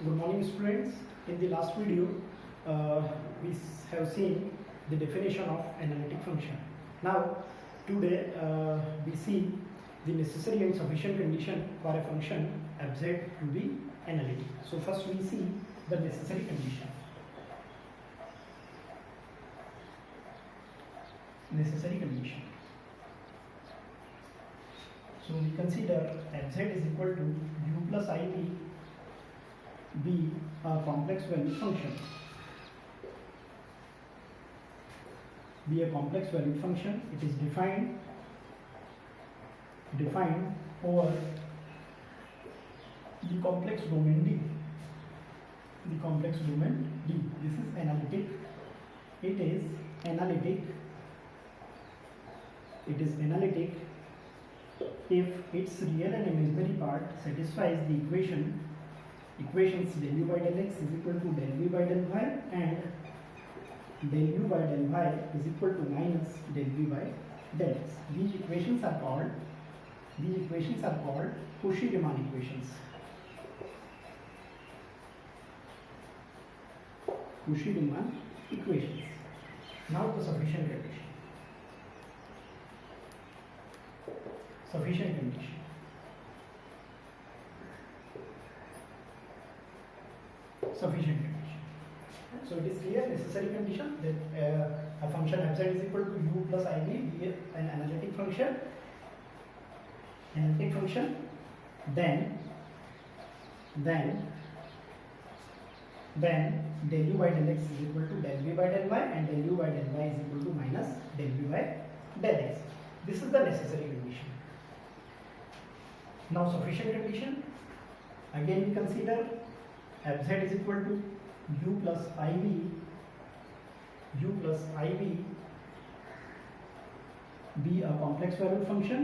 Good morning, students. In the last video, we have seen the definition of analytic function. Now, today we see the necessary and sufficient condition for a function f z to be analytic. So first we see the necessary condition. Necessary condition. So we consider f z is equal to u plus iv be a complex valued function. Be a complex valued function. It is defined over the complex domain D. The complex domain D. This is analytic. It is analytic. It is analytic if its real and imaginary part satisfies the equations del u by del x is equal to del v by del y and del u by del y is equal to minus del v by del x. These equations are called Cauchy-Riemann equations. Cauchy-Riemann equations. Now the sufficient condition. Sufficient condition. Sufficient condition. So it is clear, necessary condition that a function f z is equal to u plus iv be an analytic function. Then del u by del x is equal to del v by del y and del u by del y is equal to minus del v by del x. This is the necessary condition. Now sufficient condition. Again we consider f z is equal to u plus iv be a complex valued function.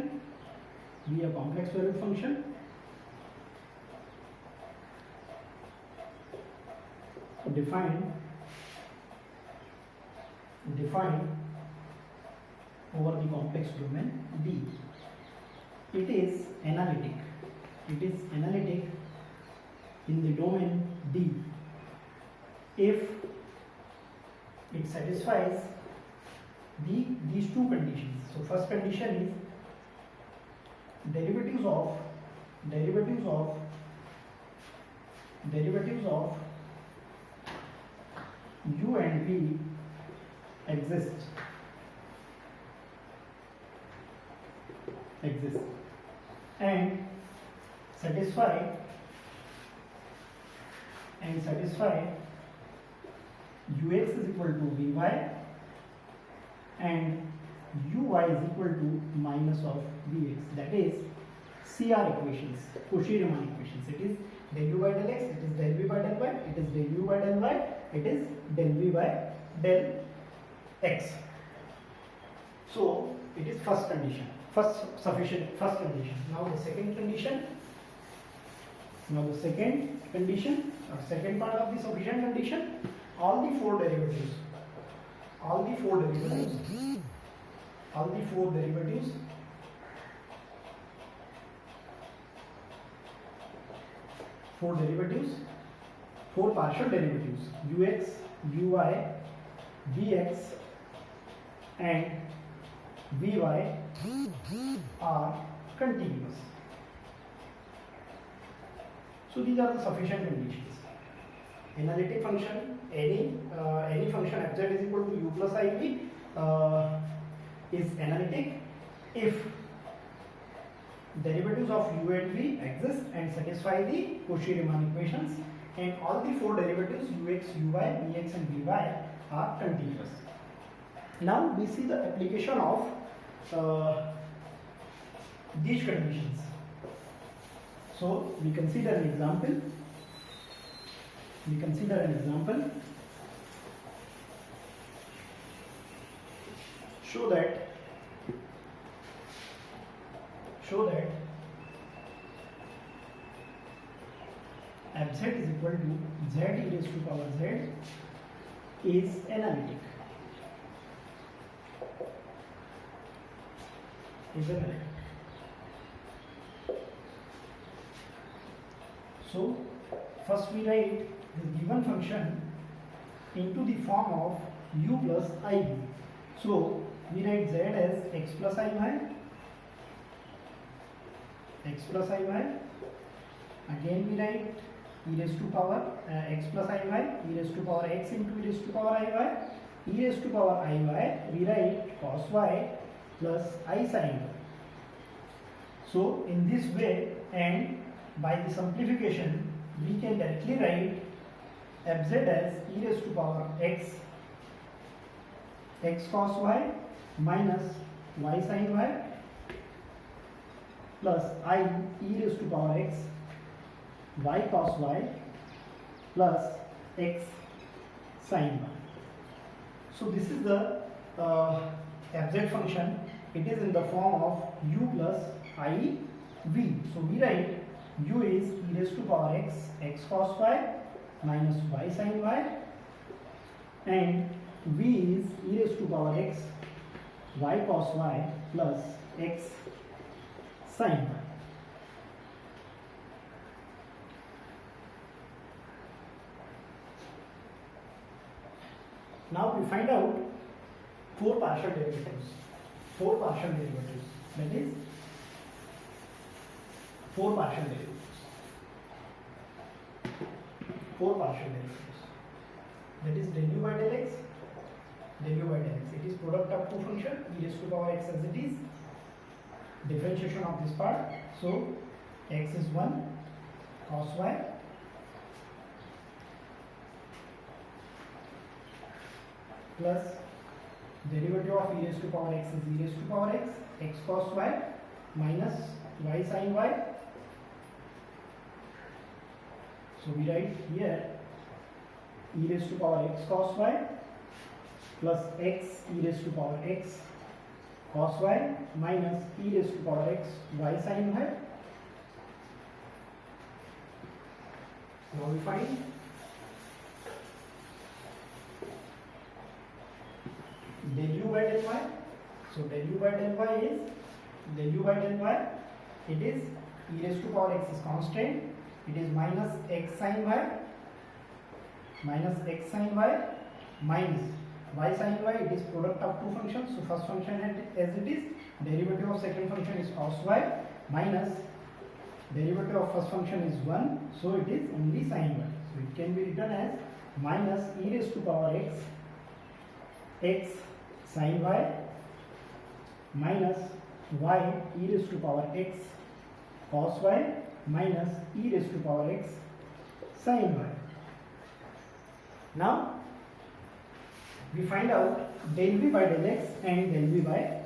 Defined over the complex domain D. It is analytic in the domain D if it satisfies these two conditions. So first condition is derivatives of u and v exist and satisfy ux is equal to vy and uy is equal to minus of vx. That is CR equations, Cauchy-Riemann equations. It is del u by del x, it is del v by del y, it is del u by del y, it is del v by del x. So it is first condition, first condition. Now the second condition. Second part of the sufficient condition. All the four derivatives four partial derivatives ux, uy, vx and vy are continuous. So these are the sufficient conditions. Analytic function, any function f z is equal to u plus iv is analytic if derivatives of u and v exist and satisfy the Cauchy-Riemann equations, and all the four derivatives ux, uy, vx and vy are continuous. Now we see the application of these conditions. So we consider an example. Show that f z is equal to z e raised to power z is analytic. So first we write the given function into the form of u plus iv. So we write z as x plus iy, x plus iy. Again we write e raised to power x plus iy, e raised to power x into e raised to power iy, e raised to power iy. We write cos y plus I sin y. So in this way, and by the simplification, we can directly write fz as e raised to power x, x cos y minus y sin y plus I e raised to power x, y cos y plus x sin y. So this is the fz function. It is in the form of u plus I v. So we write u is e raised to power x, x cos y minus y sin y, and v is e raised to power x, y cos y plus x sin y. Now we find out four partial derivatives. Four partial derivatives. That is four partial derivatives. Four partial derivatives. That is del u by del x, del u by del x. It is product of two function e raised to power x as it is. Differentiation of this part. So x is 1 cos y plus derivative of e raised to power x is e raised to power x, x cos y minus y sin y. So we write here e raised to power x cos y plus x e raised to power x cos y minus e raised to power x y sin y. Now we find del u by del y. So del u by del y is del u by del y. It is e raised to power x is constant. It is minus x sin y minus x sin y minus y sin y. It is product of two functions. So first function as it is, derivative of second function is cos y minus derivative of first function is 1. So it is only sin y. So it can be written as minus e raised to power x, x sin y minus y e raised to power x cos y minus e raised to power x sin y. Now we find out del v by del x and del v by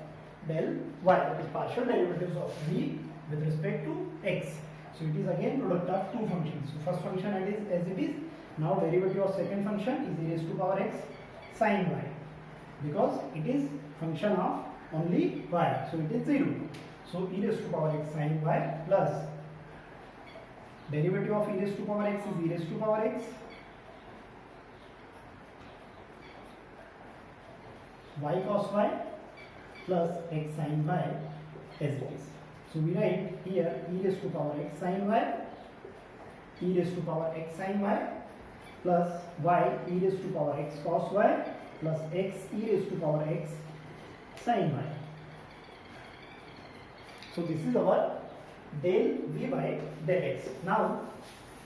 del y, that is partial derivatives of v with respect to x. So it is again product of two functions. So first function it is as it is. Now derivative of second function is e raised to power x sin y, because it is function of only y, so it is 0. So e raised to power x sin y plus derivative of e raised to power x is e raised to power x y cos y plus x sin y as it is. So we write here e raised to power x sin y, e raised to power x sin y plus y e raised to power x cos y plus x e raised to power x sin y. So this is our del v by del x. Now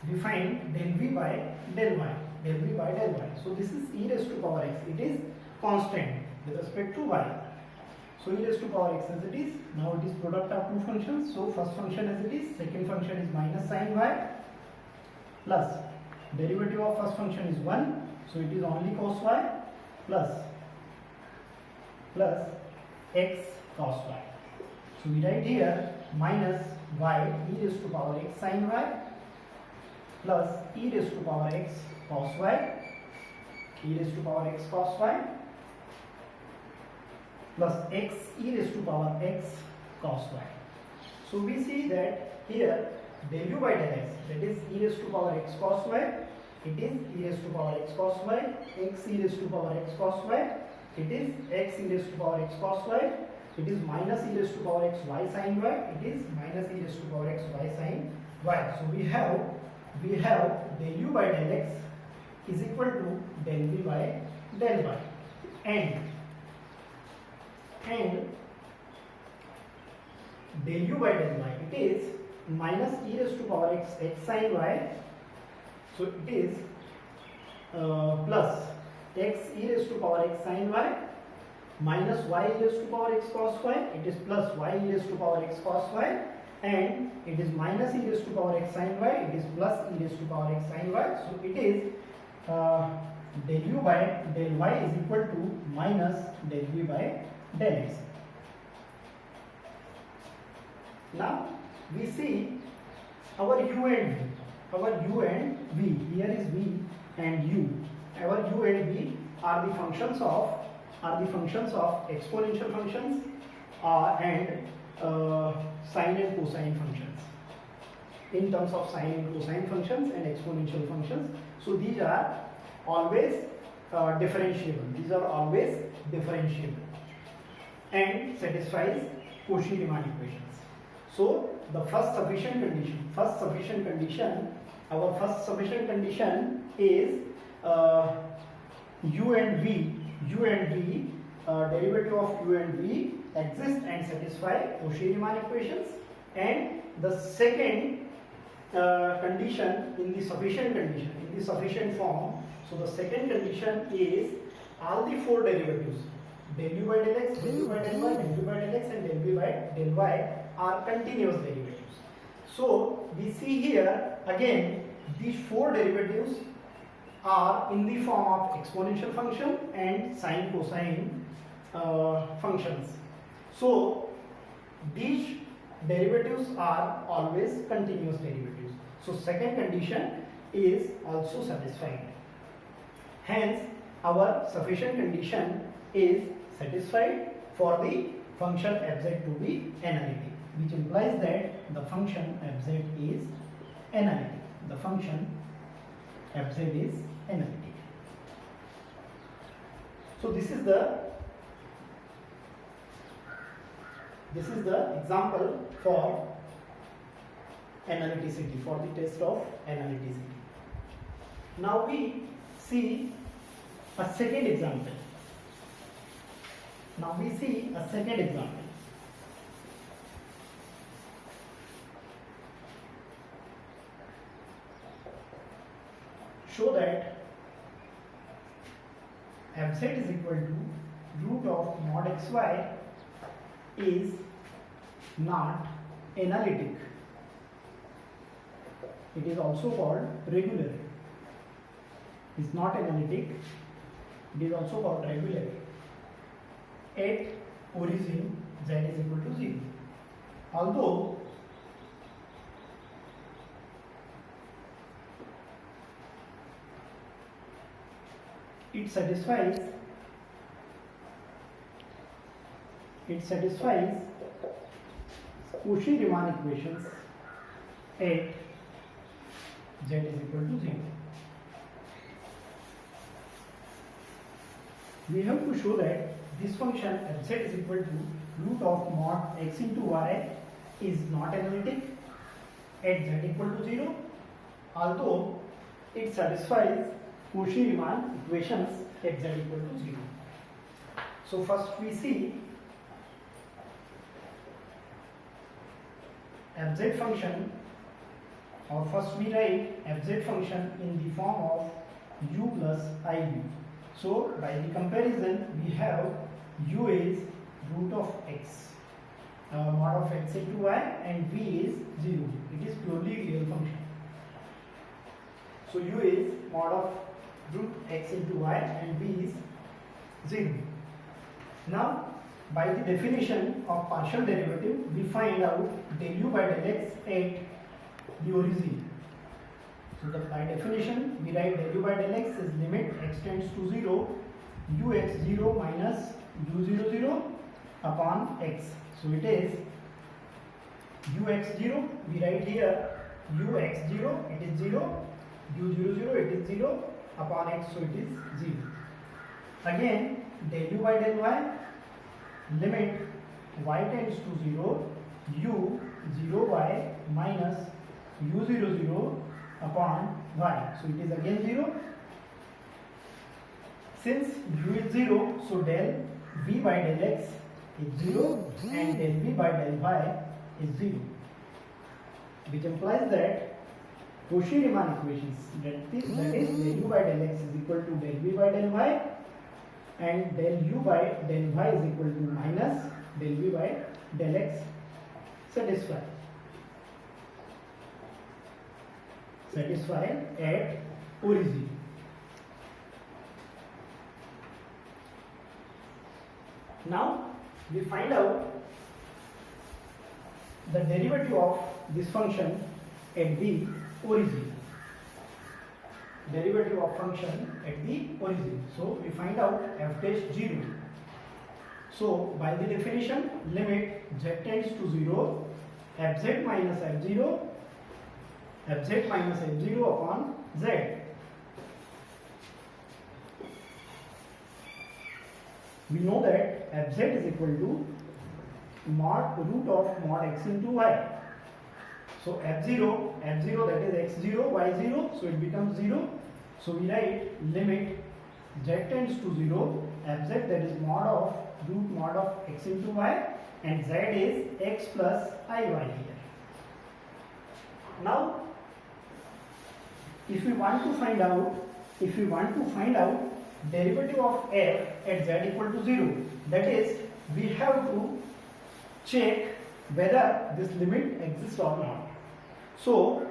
we find del v by del y, del v by del y. So this is e raised to power x. It is constant with respect to y. So e raised to power x as it is. Now it is product of two functions. So first function as it is, second function is minus sin y plus derivative of first function is 1. So it is only cos y plus x cos y. So we write here minus y e raised to power x sin y plus e raised to power x cos y, e raised to power x cos y plus x e raised to power x cos y. So we see that here del u by del x, that is e raised to power x cos y, it is e raised to power x cos y, x e raised to power x cos y, it is x e raised to power x cos y, it is minus e raised to power x y sin y, it is minus e raised to power x y sin y. So we have we have del u by del x is equal to del v by del y, and del u by del y, it is minus e raised to power x sin y, so it is plus x e raised to power x sin y minus y e raised to power x cos y, it is plus y e raised to power x cos y, and it is minus e raised to power x sin y, it is plus e raised to power x sin y, so it is del u by del y is equal to minus del v by del x. Now we see our u and v. Our u and v, here is v and u. Our u and v are the functions of exponential functions and sine and cosine functions. In terms of sine and cosine functions and exponential functions, so these are always differentiable. These are always differentiable and satisfies Cauchy-Riemann equations. So the first sufficient condition is u and v, derivative of u and v exist and satisfy Cauchy-Riemann equations, and the second condition in the sufficient form. So the second condition is all the four derivatives, del u by del x, del u by del y, del u by del x, and del v by del y are continuous derivatives. So we see here again these four derivatives are in the form of exponential function and sine cosine functions. So these derivatives are always continuous derivatives. So second condition is also satisfied. Hence our sufficient condition is satisfied for the function fz to be analytic, which implies that the function fz is analytic. The function fz is analytic. So this is the example for analyticity, for the test of analyticity. Now we see a second example. Show that fz is equal to root of mod xy is not analytic. It is also called regular. It is not analytic. It is also called regular. At origin z is equal to 0. Although it satisfies Cauchy-Riemann equations at z is equal to 0. We have to show that this function fz is equal to root of mod x into y is not analytic at z equal to 0, although it satisfies Cauchy-Riemann equations at z equal to 0. So first we see fz function, or first we write fz function in the form of u plus iv. So by the comparison we have u is root of x, mod of x into y, and v is 0. It is purely real function. So u is mod of root x into y and v is 0. Now by the definition of partial derivative we find out del u by del x at the origin. So by definition we write del u by del x is limit x tends to 0 ux0 minus u00 upon x. So it is ux0, we write here ux0, it is 0, u00, it is 0 upon x, so it is 0. Again del u by del y, limit y tends to 0 u 0y minus u00 upon y. So it is again 0. Since u is 0, so del v by del x is 0 and del v by del y is 0, which implies that Cauchy-Riemann equations, that is del u by del x is equal to del v by del y and del u by del y is equal to minus del v by del x satisfy at origin. Now we find out the derivative of this function at the origin. Derivative of function at the origin. So we find out f dash 0. So by the definition, limit z tends to 0, fz minus f0, fz minus f0 upon z. We know that fz is equal to mod root of mod x into y. So f0 that is x0, y0, so it becomes 0. So we write limit z tends to 0, fz that is mod of root mod of x into y, and z is x plus iy here. Now if we want to find out derivative of f at z equal to 0, that is we have to check whether this limit exists or not. So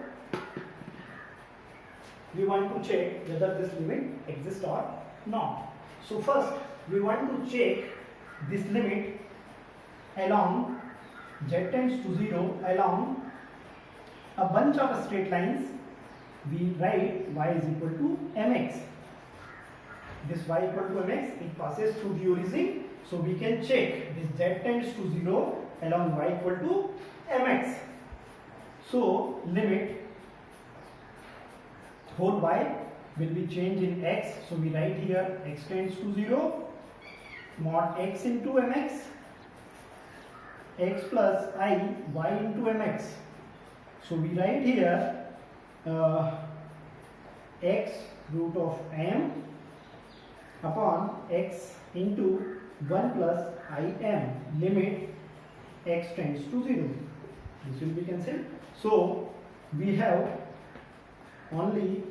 we want to check whether this limit exists or not. So first we want to check this limit along z tends to 0 along a bunch of straight lines. We write y is equal to mx. This y equal to mx, it passes through the origin, so we can check this z tends to 0 along y equal to mx. So limit whole y will be changed in x, so we write here x tends to 0 mod x into mx, x plus I y into mx. So we write here x root of m upon x into 1 plus I m, limit x tends to 0. This will be cancelled. So we have only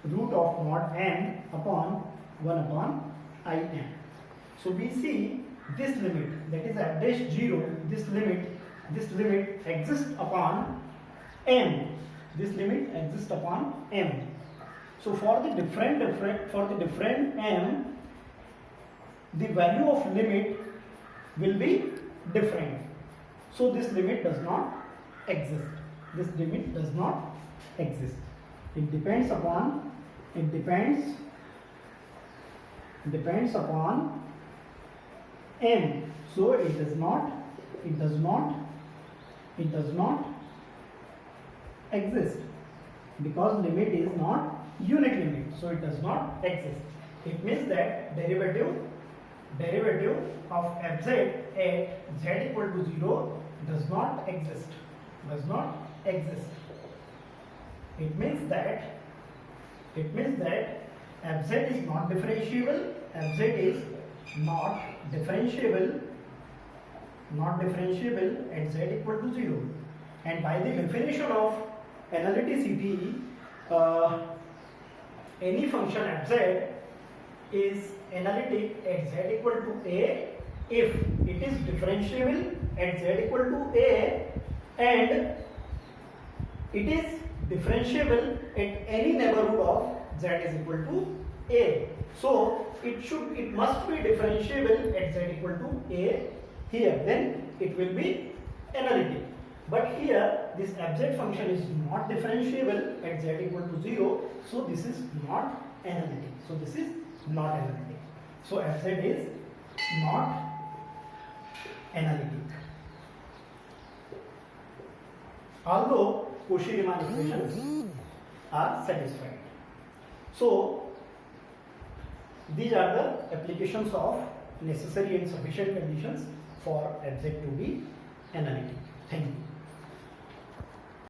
root of mod n upon 1 upon I m. So we see this limit, that is f dash 0, this limit exists upon m. This limit exists upon m. So for the different m, the value of limit will be different. So this limit does not exist. This limit does not exist. It depends upon m. So it does not exist, because limit is not unit limit, so it does not exist. It means that derivative of fz at z equal to 0 does not exist. It means that fz is not differentiable. Fz is not differentiable at z equal to 0. And by the definition of analyticity, any function fz is analytic at z equal to a if it is differentiable at z equal to a and it is differentiable at any neighborhood of z is equal to a. So it must be differentiable at z equal to a here, then it will be analytic. But here this fz function is not differentiable at z equal to 0, so this is not analytic. So fz is not analytic. Although Cauchy-Riemann equations are satisfied. So these are the applications of necessary and sufficient conditions for fz to be analytic. Thank you.